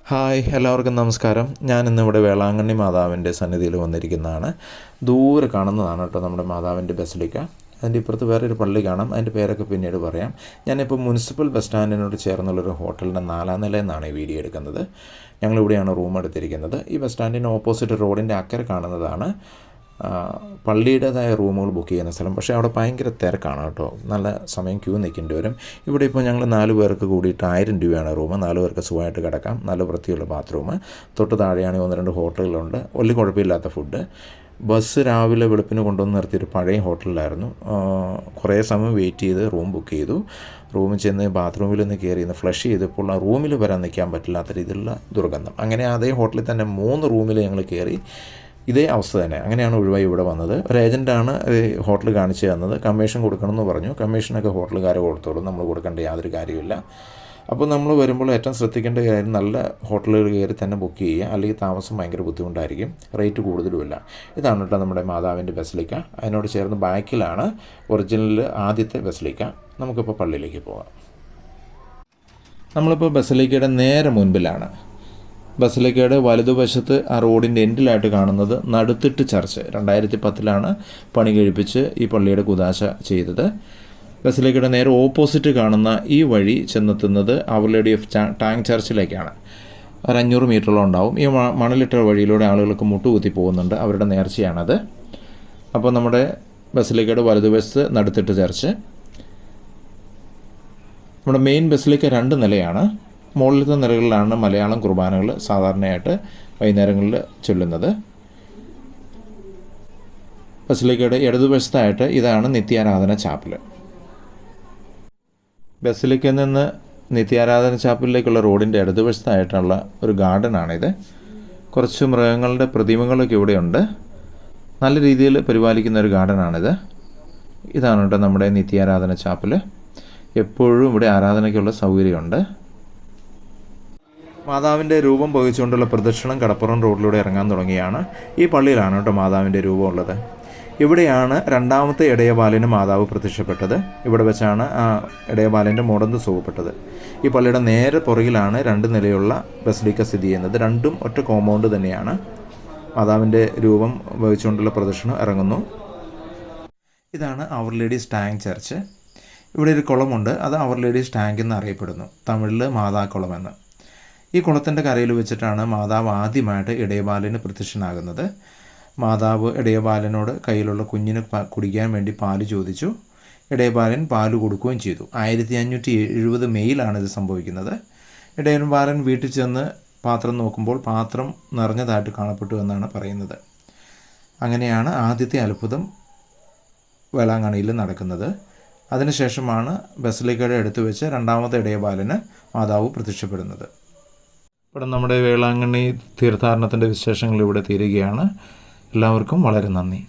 Hi, എല്ലാവർക്കും നമസ്കാരം. ഞാനിന്നിവിടെ വേളാങ്കണ്ണി മാതാവിൻ്റെ സന്നിധിയിൽ വന്നിരിക്കുന്നതാണ്. ദൂരെ കാണുന്നതാണ് കേട്ടോ നമ്മുടെ മാതാവിൻ്റെ ബസലിക്ക. അതിൻ്റെ ഇപ്പുറത്ത് വേറൊരു പള്ളി കാണാം. അതിൻ്റെ പേരൊക്കെ പിന്നീട് പറയാം. ഞാനിപ്പോൾ മുനിസിപ്പൽ ബസ് സ്റ്റാൻഡിനോട് ചേർന്നുള്ളൊരു ഹോട്ടലിൻ്റെ 4ാം നിലയിൽ നിന്നാണ് ഈ വീഡിയോ എടുക്കുന്നത്. ഞങ്ങളിവിടെയാണ് റൂം എടുത്തിരിക്കുന്നത്. ഈ ബസ് സ്റ്റാൻഡിന് ഓപ്പോസിറ്റ് റോഡിൻ്റെ അക്കരെ കാണുന്നതാണ് പള്ളിയുടേതായ റൂമുകൾ ബുക്ക് ചെയ്യുന്ന സ്ഥലം. പക്ഷേ അവിടെ ഭയങ്കര തിരക്കാണ് കേട്ടോ. നല്ല സമയം ക്യൂ നിൽക്കേണ്ടി വരും. ഇവിടെ ഇപ്പോൾ ഞങ്ങൾ 4 പേർക്ക് കൂടിയിട്ട് 1000 രൂപയാണ് റൂം. 4 പേർക്ക് സുഖമായിട്ട് കിടക്കാം. നല്ല വൃത്തിയുള്ള ബാത്റൂം. തൊട്ട് താഴെയാണെങ്കിൽ 1-2 ഹോട്ടലുകളുണ്ട്. വലിയ കുഴപ്പമില്ലാത്ത ഫുഡ്. ബസ് രാവിലെ വെളുപ്പിന് കൊണ്ടുവന്ന് നിർത്തിയൊരു പഴയ ഹോട്ടലിലായിരുന്നു. കുറേ സമയം വെയിറ്റ് ചെയ്ത് റൂം ബുക്ക് ചെയ്തു. റൂമിൽ ചെന്ന് ബാത്റൂമിൽ നിന്ന് കയറി ഫ്ലഷ് ചെയ്തപ്പോൾ ആ റൂമിൽ വരാൻ നിൽക്കാൻ പറ്റില്ലാത്ത രീതിയിലുള്ള ദുർഗന്ധം. അങ്ങനെ അതേ ഹോട്ടലിൽ തന്നെ 3 റൂമിൽ ഞങ്ങൾ കയറി. ഇതേ അവസ്ഥ തന്നെ. അങ്ങനെയാണ് ഒഴിവായി ഇവിടെ വന്നത്. ഒരു ഏജൻറ്റാണ് ഹോട്ടൽ കാണിച്ചു തന്നത്. കമ്മീഷൻ കൊടുക്കണമെന്ന് പറഞ്ഞു. കമ്മീഷനൊക്കെ ഹോട്ടലുകാരെ കൊടുത്തോളൂ, നമ്മൾ കൊടുക്കേണ്ട യാതൊരു കാര്യമില്ല. അപ്പോൾ നമ്മൾ വരുമ്പോൾ ഏറ്റവും ശ്രദ്ധിക്കേണ്ട കാര്യം നല്ല ഹോട്ടലുകൾ കയറി തന്നെ ബുക്ക് ചെയ്യുക, അല്ലെങ്കിൽ താമസം ഭയങ്കര ബുദ്ധിമുട്ടായിരിക്കും, റേറ്റ് കൂടുതലുമില്ല. ഇതാണ് കേട്ടോ നമ്മുടെ മാതാവിൻ്റെ ബസലിക്ക. അതിനോട് ചേർന്ന് ബാക്കിലാണ് ഒറിജിനൽ ആദ്യത്തെ ബസലിക്ക. നമുക്കിപ്പോൾ പള്ളിയിലേക്ക് പോകാം. നമ്മളിപ്പോൾ ബസലിക്കയുടെ നേരെ മുൻപിലാണ്. ബസലിക്കയുടെ വലതുവശത്ത് ആ റോഡിൻ്റെ എൻഡിലായിട്ട് കാണുന്നത് നടുത്തിട്ട് ചർച്ച്. 2010 പണി കഴിപ്പിച്ച് ഈ പള്ളിയുടെ കുദാശ ചെയ്തത്. ബസലിക്കയുടെ നേരെ ഓപ്പോസിറ്റ് കാണുന്ന ഈ വഴി ചെന്നെത്തുന്നത് അവർ ലേഡി ഓഫ് ടാങ് ചർച്ചിലേക്കാണ്. ഒരു 500 മീറ്ററോളം ഉണ്ടാവും. ഈ മണലിട്ട വഴിയിലൂടെ ആളുകൾക്ക് മുട്ടുകുത്തി പോകുന്നുണ്ട്. അവരുടെ നേർച്ചയാണത്. അപ്പോൾ നമ്മുടെ ബസലിക്കയുടെ വലതുവശത്ത് നടുത്തിട്ട് ചർച്ച്. നമ്മുടെ മെയിൻ ബസലിക്ക 2 നിലയാണ്. മുകളിലത്തെ നിലകളിലാണ് മലയാളം കുർബാനകൾ സാധാരണയായിട്ട് വൈകുന്നേരങ്ങളിൽ ചൊല്ലുന്നത്. ബസലിക്കയുടെ ഇടതുവശത്തായിട്ട് ഇതാണ് നിത്യാരാധന ചാപ്പൽ. ബസലിക്കയിൽ നിന്ന് നിത്യാരാധന ചാപ്പലിലേക്കുള്ള റോഡിൻ്റെ ഇടതുവശത്തായിട്ടുള്ള ഒരു ഗാർഡനാണിത്. കുറച്ച് മൃഗങ്ങളുടെ പ്രതിമകളൊക്കെ ഇവിടെയുണ്ട്. നല്ല രീതിയിൽ പരിപാലിക്കുന്ന ഒരു ഗാർഡനാണിത്. ഇതാണ് കേട്ടോ നമ്മുടെ നിത്യാരാധന ചാപ്പൽ. എപ്പോഴും ഇവിടെ ആരാധനയ്ക്കുള്ള സൗകര്യമുണ്ട്. മാതാവിൻ്റെ രൂപം വഹിച്ചുകൊണ്ടുള്ള പ്രദക്ഷിണം കടപ്പുറം റോഡിലൂടെ ഇറങ്ങാൻ തുടങ്ങിയാണ്. ഈ പള്ളിയിലാണ് കേട്ടോ മാതാവിൻ്റെ രൂപം ഉള്ളത്. ഇവിടെയാണ് 2ാമത്തെ ഇടയബാലന് മാതാവ് പ്രത്യക്ഷപ്പെട്ടത്. ഇവിടെ വെച്ചാണ് ആ ഇടയബാലൻ്റെ മുടന്ത് സുഖപ്പെട്ടത്. ഈ പള്ളിയുടെ നേരെ പുറകിലാണ് 2 നിലയുള്ള ബസലിക്ക സ്ഥിതി ചെയ്യുന്നത്. രണ്ടും ഒറ്റ കോമ്പൗണ്ട് തന്നെയാണ്. മാതാവിൻ്റെ രൂപം വഹിച്ചുകൊണ്ടുള്ള പ്രദക്ഷിണം ഇറങ്ങുന്നു. ഇതാണ് അവർ ലേഡീസ് ടാങ് ചർച്ച്. ഇവിടെ ഒരു കുളമുണ്ട്. അത് അവർ ലേഡീസ് ടാങ്ക് എന്ന് അറിയപ്പെടുന്നു. തമിഴിൽ മാതാക്കുളമെന്ന്. ഈ കുളത്തിൻ്റെ കരയിൽ വെച്ചിട്ടാണ് മാതാവ് ആദ്യമായിട്ട് ഇടയബാലന് പ്രത്യക്ഷനാകുന്നത്. മാതാവ് ഇടയബാലനോട് കയ്യിലുള്ള കുഞ്ഞിന് കുടിക്കാൻ വേണ്ടി പാല് ചോദിച്ചു. ഇടയബാലൻ പാല് കൊടുക്കുകയും ചെയ്തു. 1570 മെയ്യിലാണ് ഇത് സംഭവിക്കുന്നത്. ഇടയബാലൻ വീട്ടിൽ ചെന്ന് പാത്രം നോക്കുമ്പോൾ പാത്രം നിറഞ്ഞതായിട്ട് കാണപ്പെട്ടു എന്നാണ് പറയുന്നത്. അങ്ങനെയാണ് ആദ്യത്തെ അത്ഭുതം വേളാങ്കണ്ണിയിൽ നടക്കുന്നത്. അതിനുശേഷമാണ് ബസലിക്കയുടെ അടുത്ത് വെച്ച് 2ാമത്തെ ഇടയബാലന് മാതാവ് പ്രത്യക്ഷപ്പെടുന്നത്. ഇവിടെ നമ്മുടെ വേളാങ്കണ്ണി തീർത്ഥാടനത്തിൻ്റെ വിശേഷങ്ങൾ ഇവിടെ തീരുകയാണ്. എല്ലാവർക്കും വളരെ നന്ദി.